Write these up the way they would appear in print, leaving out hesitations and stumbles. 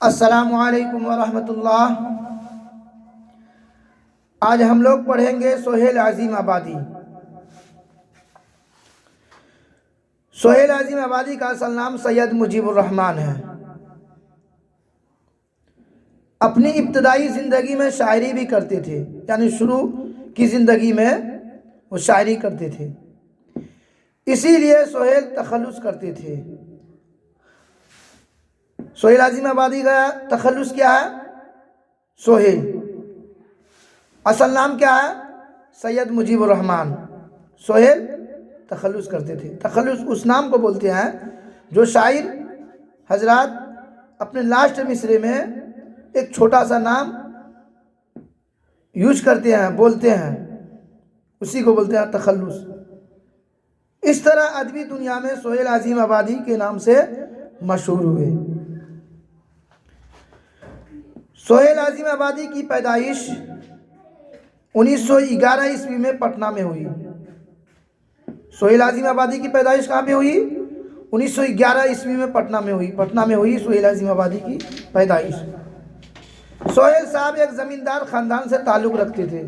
السلام علیکم ورحمۃ اللہ۔ آج ہم لوگ پڑھیں گے سہیل عظیم آبادی۔ سہیل عظیم آبادی کا اصل نام سید مجیب الرحمن ہے۔ اپنی ابتدائی زندگی میں شاعری بھی کرتے تھے، یعنی شروع کی زندگی میں وہ شاعری کرتے تھے، اسی لیے سہیل تخلص کرتے تھے۔ سہیل عظیم آبادی کا تخلص کیا ہے؟ سہیل۔ اصل نام کیا ہے؟ سید مجیب الرحمن۔ سہیل تخلص کرتے تھے۔ تخلص اس نام کو بولتے ہیں جو شاعر حضرات اپنے لاسٹ مصرے میں ایک چھوٹا سا نام یوز کرتے ہیں، بولتے ہیں، اسی کو بولتے ہیں تخلص۔ اس طرح ادبی دنیا میں سہیل عظیم آبادی کے نام سے مشہور ہوئے۔ سہیل عظیم آبادی کی پیدائش 1911 عیسوی میں پٹنہ میں ہوئی۔ سہیل عظیم آبادی کی پیدائش کہاں پہ ہوئی؟ 1911 عیسوی میں پٹنہ میں ہوئی۔ پٹنہ میں ہوئی سہیل عظیم آبادی کی پیدائش۔ سہیل صاحب ایک زمیندار خاندان سے تعلق رکھتے تھے۔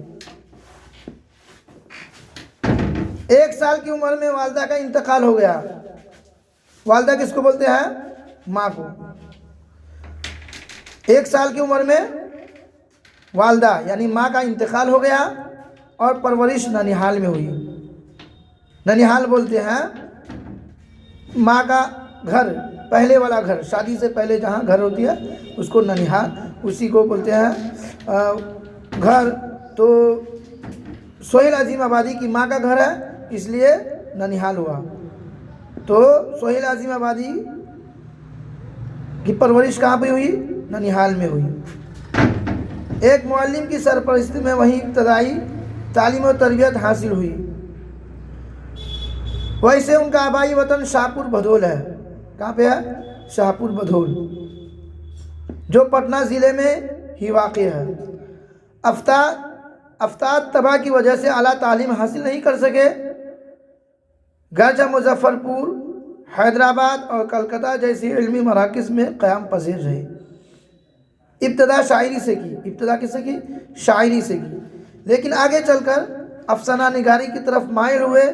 1 سال کی عمر میں والدہ کا انتقال ہو گیا۔ والدہ کس کو بولتے ہیں؟ ماں کو۔ 1 سال کی عمر میں والدہ یعنی ماں کا انتقال ہو گیا اور پرورش ننیہال میں ہوئی۔ ننیہال بولتے ہیں ماں کا گھر، پہلے والا گھر، شادی سے پہلے جہاں گھر ہوتی ہے اس کو ننیہال، اسی کو بولتے ہیں گھر۔ تو سہیل عظیم آبادی کی ماں کا گھر ہے، اس لیے ننیہال ہوا۔ تو سہیل عظیم آبادی کی پرورش کہاں پہ ہوئی؟ ننیہال میں ہوئی۔ ایک معلم کی سرپرستی میں وہیں ابتدائی تعلیم و تربیت حاصل ہوئی۔ ویسے ان کا آبائی وطن شاہپور بھدول ہے۔ کہاں پہ ہے؟ شاہپور بھدول، جو پٹنہ ضلع میں ہی واقع ہے۔ افتاد تباہ کی وجہ سے اعلیٰ تعلیم حاصل نہیں کر سکے، گرچہ مظفر پور، حیدرآباد اور کلکتہ جیسی علمی مراکز میں قیام پذیر رہے۔ ابتدا شاعری سے کی۔ ابتدا کس سے کی؟ شاعری سے کی، لیکن آگے چل کر افسانہ نگاری کی طرف مائل ہوئے،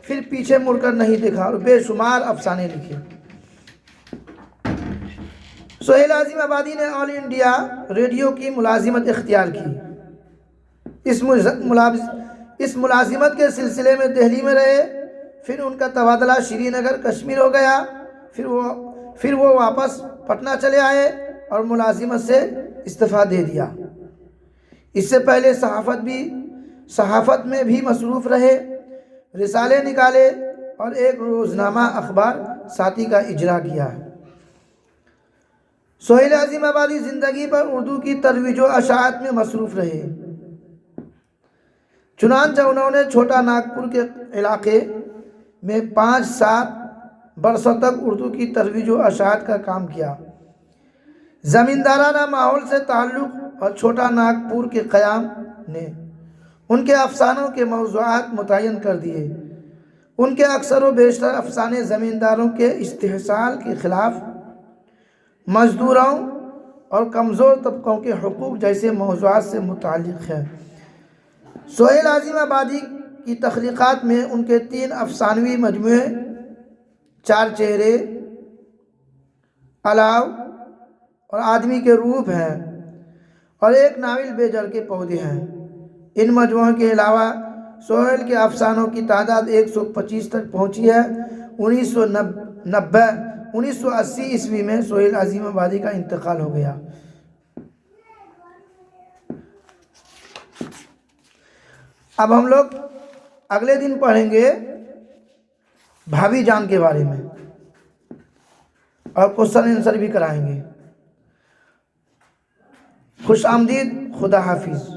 پھر پیچھے مڑ کر نہیں دیکھا اور بے شمار افسانے لکھے۔ سہیل عظیم آبادی نے آل انڈیا ریڈیو کی ملازمت اختیار کی۔ اس ملازمت کے سلسلے میں دہلی میں رہے، پھر ان کا تبادلہ شری نگر کشمیر ہو گیا، پھر وہ واپس پٹنہ چلے آئے اور ملازمت سے استعفیٰ دے دیا۔ اس سے پہلے صحافت میں بھی مصروف رہے، رسالے نکالے اور ایک روزنامہ اخبار ساتھی کا اجرا کیا۔ سہیل عظیم آبادی زندگی پر اردو کی ترویج و اشاعت میں مصروف رہے۔ چنانچہ انہوں نے چھوٹا ناگپور کے علاقے میں 5-7 برسوں تک اردو کی ترویج و اشاعت کا کام کیا۔ زمیندارانہ ماحول سے تعلق اور چھوٹا ناگپور کے قیام نے ان کے افسانوں کے موضوعات متعین کر دیے۔ ان کے اکثر و بیشتر افسانے زمینداروں کے استحصال کے خلاف، مزدوروں اور کمزور طبقوں کے حقوق جیسے موضوعات سے متعلق ہیں۔ سہیل عظیم آبادی کی تخلیقات میں ان کے 3 افسانوی مجموعے 4 چہرے، الاؤ اور آدمی کے روپ ہیں، اور ایک ناول بے جڑ کے پودے ہیں۔ ان مجموعوں کے علاوہ سہیل کے افسانوں کی تعداد 125 تک پہنچی ہے۔ 1980 عیسوی میں سہیل عظیم آبادی کا انتقال ہو گیا۔ اب ہم لوگ اگلے دن پڑھیں گے بھابھی جان کے بارے میں اور کوسچن آنسر بھی کرائیں گے۔ خوش آمدید، خدا حافظ۔